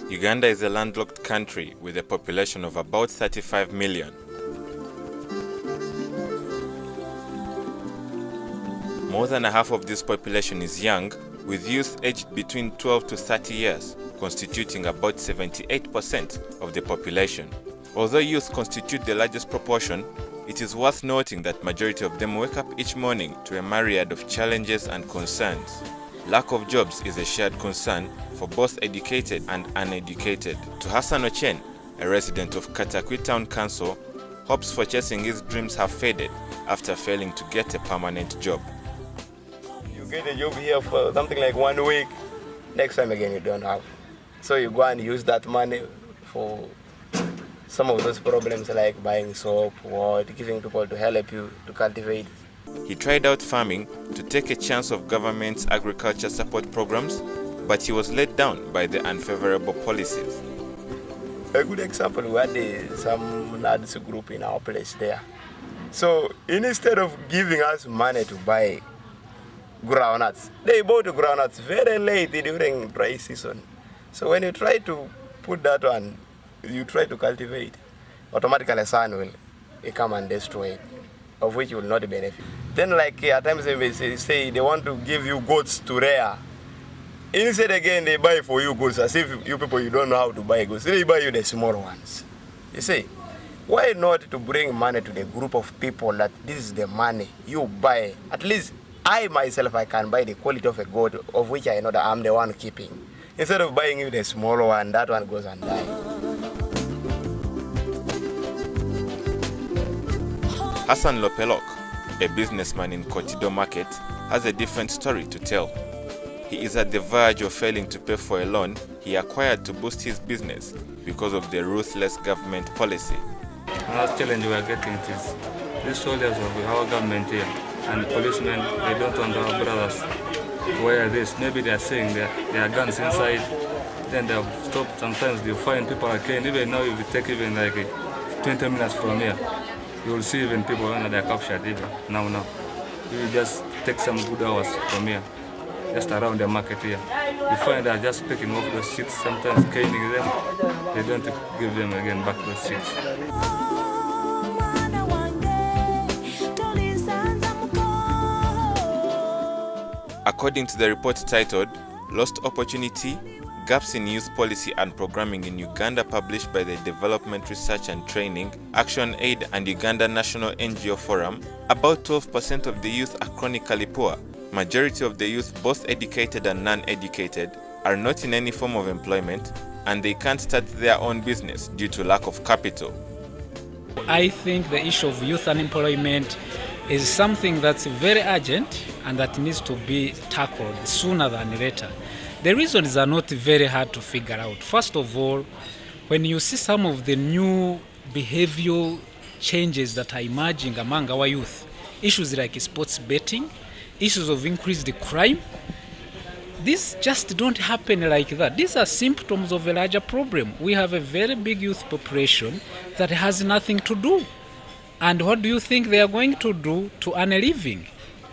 Uganda is a landlocked country with a population of about 35 million. More than half of this population is young, with youth aged between 12 to 30 years, constituting about 78% of the population. Although youth constitute the largest proportion, it is worth noting that majority of them wake up each morning to a myriad of challenges and concerns. Lack of jobs is a shared concern for both educated and uneducated. To Hassan Ochen, a resident of Katakwi Town Council, hopes for chasing his dreams have faded after failing to get a permanent job. You get a job here for something like 1 week, next time again you don't have. So you go and use that money for some of those problems like buying soap or giving people to help you to cultivate. He tried out farming to take a chance of government's agriculture support programs, but he was let down by the unfavorable policies. A good example, we had some NADS group in our place there. So instead of giving us money to buy groundnuts, they bought groundnuts very late during dry season. So when you try to put that one, you try to cultivate, automatically sun will come and destroy it, of which you will not benefit. Then like at times they say they want to give you goats to rear. Instead again they buy for you goats as if you people you don't know how to buy goats. They buy you the small ones. You see, why not to bring money to the group of people that this is the money you buy? At least I myself I can buy the quality of a goat of which I know that I'm the one keeping. Instead of buying you the small one, that one goes and dies. Hassan Lopelok, a businessman in Kotido Market, has a different story to tell. He is at the verge of failing to pay for a loan he acquired to boost his business because of the ruthless government policy. Another challenge we are getting is these soldiers of our government here and the policemen, they don't want our brothers to wear this. Maybe they are saying there are guns inside, then they have stopped. Sometimes they find people again. Even now, if you take even like 20 minutes from here, you will see even people when they are captured even now. You will just take some good hours from here, just around the market here. You find that just picking off those sheets, sometimes caning them. They don't give them again back those sheets. According to the report titled Lost Opportunity, Gaps in Youth Policy and Programming in Uganda, published by the Development Research and Training, ActionAid and Uganda National NGO Forum, about 12% of the youth are chronically poor. Majority of the youth, both educated and non-educated, are not in any form of employment, and they can't start their own business due to lack of capital. I think the issue of youth unemployment is something that's very urgent and that needs to be tackled sooner than later. The reasons are not very hard to figure out. First of all, when you see some of the new behavioral changes that are emerging among our youth, issues like sports betting, issues of increased crime, these just don't happen like that. These are symptoms of a larger problem. We have a very big youth population that has nothing to do. And what do you think they are going to do to earn a living?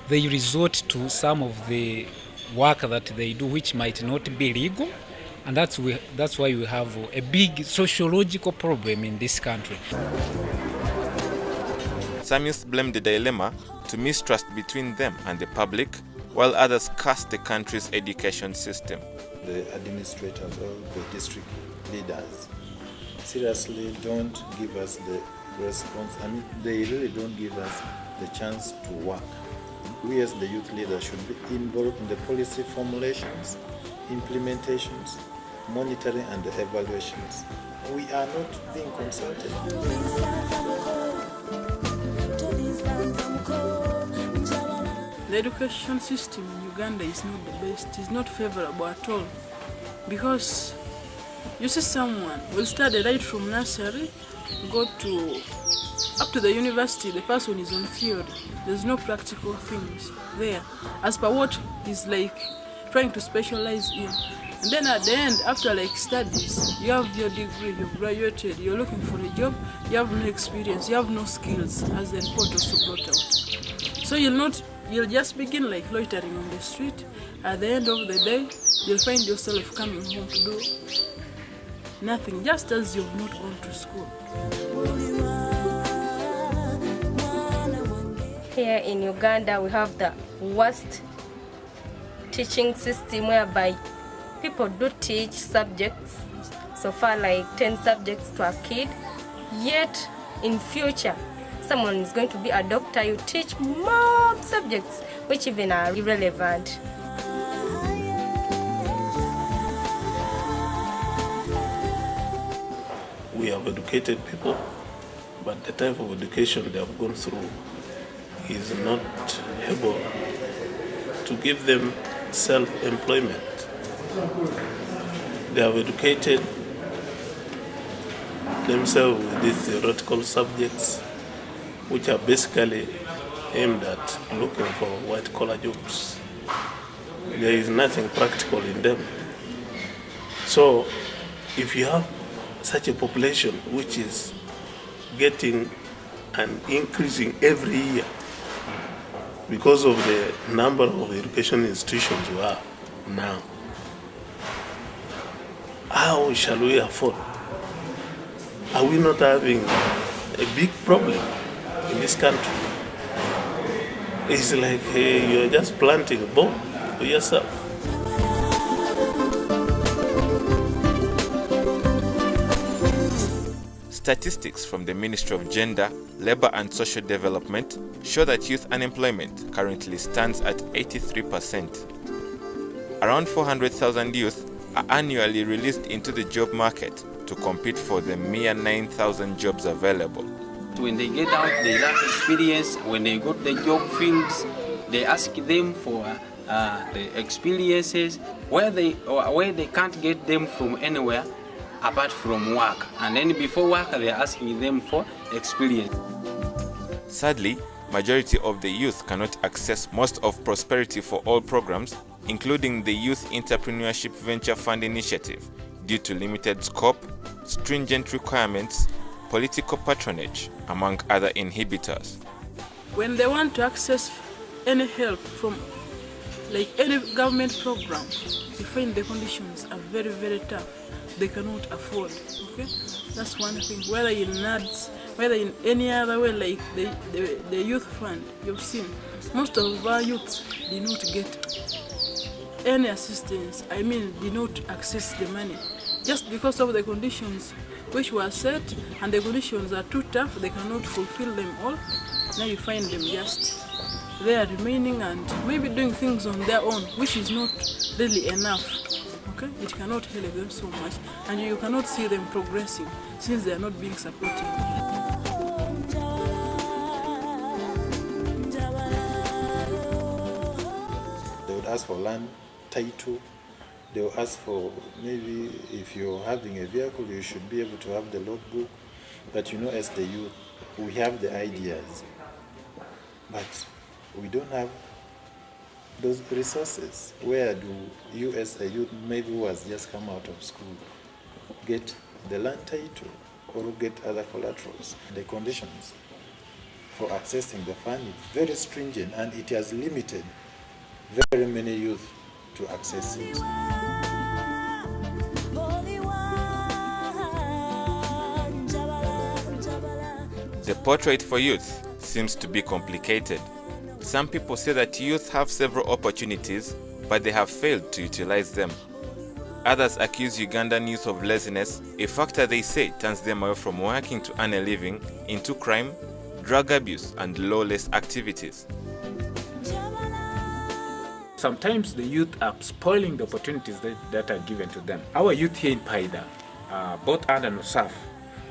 They resort to some of the work that they do which might not be legal, and that's why we have a big sociological problem in this country. Some youth blame the dilemma to mistrust between them and the public, while others curse the country's education system. The administrators or the district leaders seriously don't give us the response. I mean, they really don't give us the chance to work. We as the youth leaders should be involved in the policy formulations, implementations, monitoring and the evaluations. We are not being consulted. The education system in Uganda is not the best, it's not favorable at all. Because you see someone will study right from nursery, go up to the university, the person is on theory. There's no practical things there, as per what he's like trying to specialize in. And then at the end, after like studies, you have your degree, you've graduated, you're looking for a job, you have no experience, you have no skills, as the report also brought out. So you'll just begin like loitering on the street. At the end of the day, you'll find yourself coming home to do nothing, just as you've not gone to school. Here in Uganda, we have the worst teaching system whereby people do teach subjects, so far like 10 subjects to a kid, yet in future, someone is going to be a doctor, you teach more subjects which even are irrelevant. We have educated people, but the type of education they have gone through is not able to give them self-employment. They have educated themselves with these theoretical subjects, which are basically aimed at looking for white-collar jobs. There is nothing practical in them. So, if you have such a population which is getting and increasing every year because of the number of education institutions you have now, how shall we afford? Are we not having a big problem in this country? It's like you're just planting a bomb for yourself. Statistics from the Ministry of Gender, Labour and Social Development show that youth unemployment currently stands at 83%. Around 400,000 youth are annually released into the job market to compete for the mere 9,000 jobs available. When they get out, they lack experience. When they go to the job fields, they ask them for the experiences where they can't get them from anywhere apart from work. And then before work, they're asking them for experience. Sadly, majority of the youth cannot access most of Prosperity for All programs, including the Youth Entrepreneurship Venture Fund Initiative, due to limited scope, stringent requirements, political patronage, among other inhibitors. When they want to access any help from like any government program, you find the conditions are very, very tough. They cannot afford, okay? That's one thing. Whether in NADS, whether in any other way, like the youth fund, you've seen, most of our youths did not get any assistance. I mean, did not access the money. Just because of the conditions which were set, and the conditions are too tough, they cannot fulfill them all. Now you find them just there remaining and maybe doing things on their own, which is not really enough. Okay? It cannot help them so much, and you cannot see them progressing since they are not being supported. They would ask for land title. They will ask for, maybe if you're having a vehicle, you should be able to have the logbook. But you know, as the youth, we have the ideas, but we don't have those resources. Where do you, as a youth, maybe who has just come out of school, get the land title or get other collaterals? The conditions for accessing the fund is very stringent, and it has limited very many youth to access it. The portrait for youth seems to be complicated. Some people say that youth have several opportunities, but they have failed to utilize them. Others accuse Ugandan youth of laziness, a factor they say turns them away from working to earn a living into crime, drug abuse, and lawless activities. Sometimes the youth are spoiling the opportunities that are given to them. Our youth here in Paida, both under NUSAF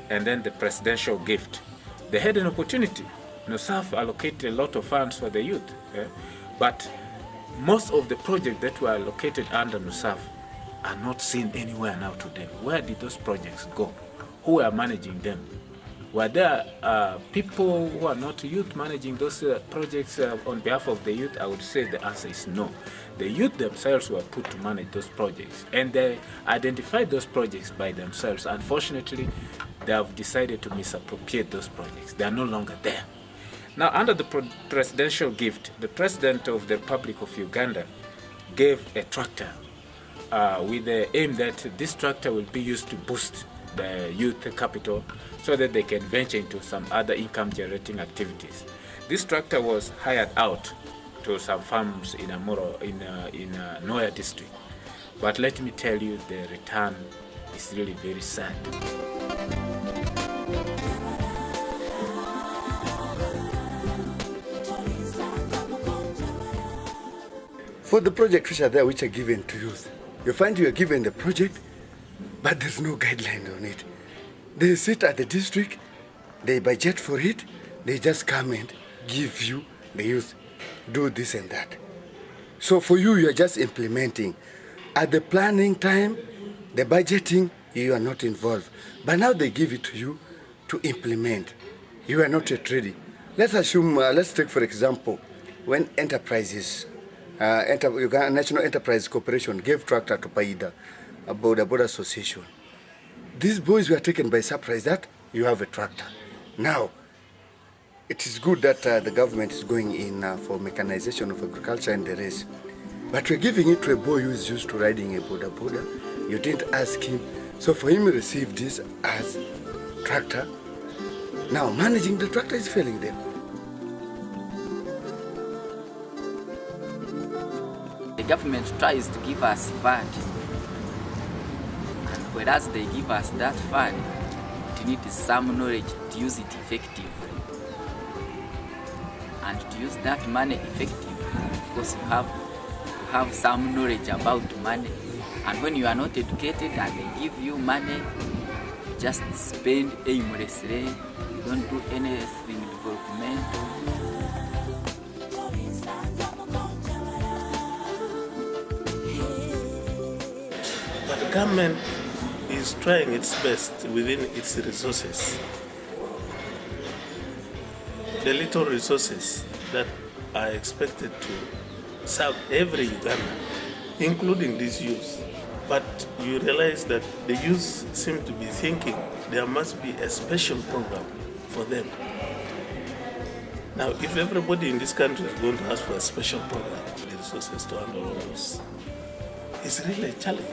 and then the presidential gift, they had an opportunity. NUSAF allocated a lot of funds for the youth, but most of the projects that were allocated under NUSAF are not seen anywhere now today. Where did those projects go? Who are managing them? Were there people who are not youth managing those projects on behalf of the youth? I would say the answer is no. The youth themselves were put to manage those projects, and they identified those projects by themselves. Unfortunately, they have decided to misappropriate those projects. They are no longer there. Now, under the presidential gift, the President of the Republic of Uganda gave a tractor with the aim that this tractor will be used to boost the youth capital so that they can venture into some other income generating activities. This tractor was hired out to some farms in Noya district. But let me tell you, the return is really very sad. For the projects which are there, which are given to youth, you find you are given the project, but there's no guideline on it. They sit at the district, they budget for it, they just come and give you, the youth, do this and that. So for you, you are just implementing. At the planning time, the budgeting, you are not involved. But now they give it to you to implement. You are not yet ready. Let's assume, let's take for example, when enterprises, National Enterprise Corporation gave tractor to Paida, a border association. These boys were taken by surprise that you have a tractor. Now, it is good that the government is going in for mechanization of agriculture and the rest. But we're giving it to a boy who is used to riding a border. You didn't ask him. So for him to receive this as tractor, now managing the tractor is failing them. The government tries to give us fund, and whereas they give us that fund, it needs some knowledge to use it effectively. And to use that money effectively, of course you have to have some knowledge about money. And when you are not educated and they give you money, just spend aimlessly, you don't do anything developmental. But the government is trying its best within its resources. The little resources that are expected to serve every Ugandan, including these youth. But you realize that the youth seem to be thinking there must be a special program for them. Now, if everybody in this country is going to ask for a special program, the resources to handle all those, it's really a challenge.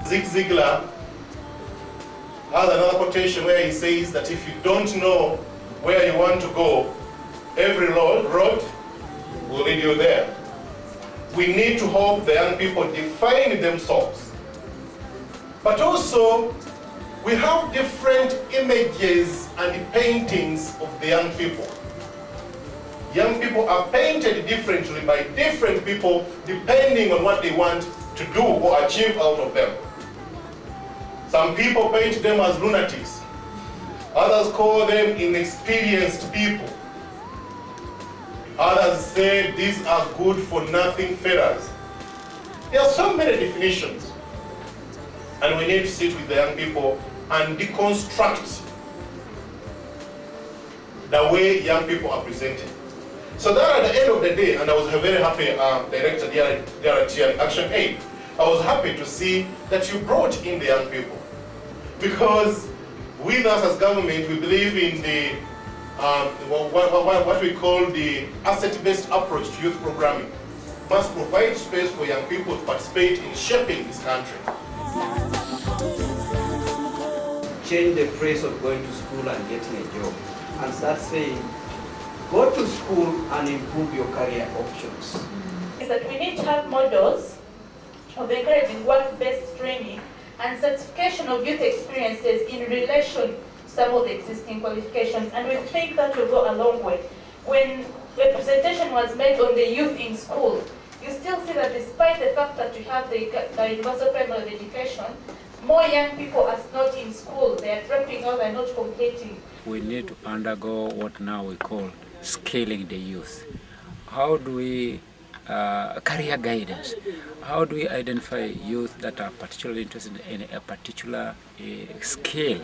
Zig Ziglar has another quotation where he says that if you don't know where you want to go, every road will lead you there. We need to help the young people define themselves. But also, we have different images and paintings of the young people. Young people are painted differently by different people depending on what they want to do or achieve out of them. Some people paint them as lunatics. Others call them inexperienced people. Others say these are good for nothing fellas. There are so many definitions. And we need to sit with the young people and deconstruct the way young people are presented. So that at the end of the day, and I was very happy, Director there at ActionAid, I was happy to see that you brought in the young people. Because with us as government, we believe in the what we call the asset-based approach to youth programming. Must provide space for young people to participate in shaping this country. Change the phrase of going to school and getting a job and start saying, go to school and improve your career options. Is that we need to have models of encouraging work-based training and certification of youth experiences in relation to some of the existing qualifications, and we think that will go a long way. When the presentation was made on the youth in school, you still see that despite the fact that you have the universal primary education, more young people are not in school. They are dropping out and not completing. We need to undergo what now we call scaling the youth. How do we career guidance? How do we identify youth that are particularly interested in a particular skill?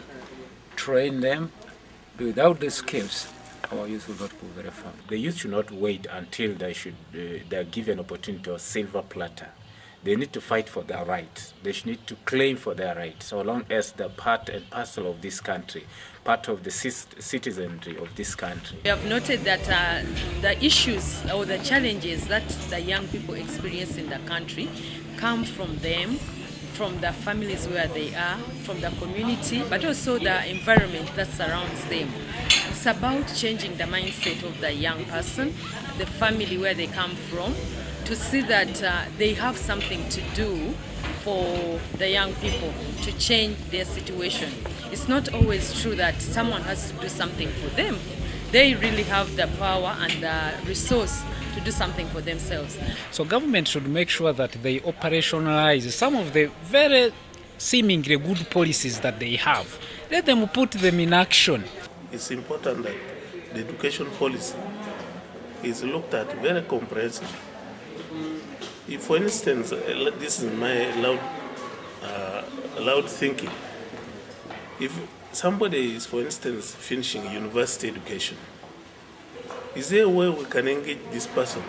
Train them. Without the skills, our youth will not go very far. The youth should not wait until they are given opportunity or silver platter. they need to fight for their rights. They need to claim for their rights, so long as they're part and parcel of this country, part of the citizenry of this country. We have noted that the issues or the challenges that the young people experience in the country come from them, from the families where they are, from the community, but also the environment that surrounds them. It's about changing the mindset of the young person, the family where they come from, to see that they have something to do for the young people to change their situation. It's not always true that someone has to do something for them. They really have the power and the resource to do something for themselves. So government should make sure that they operationalize some of the very seemingly good policies that they have. Let them put them in action. It's important that the education policy is looked at very comprehensively. If, for instance, this is my loud thinking, if somebody is, for instance, finishing university education, is there a way we can engage this person,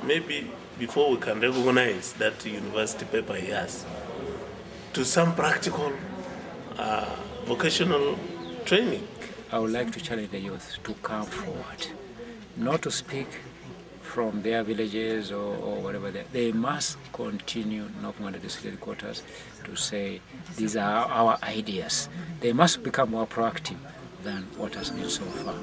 maybe before we can recognize that university paper he has, to some practical vocational training? I would like to challenge the youth to come forward, not to speak from their villages or whatever. They must continue knocking on the district headquarters to say, these are our ideas. They must become more proactive than what has been so far.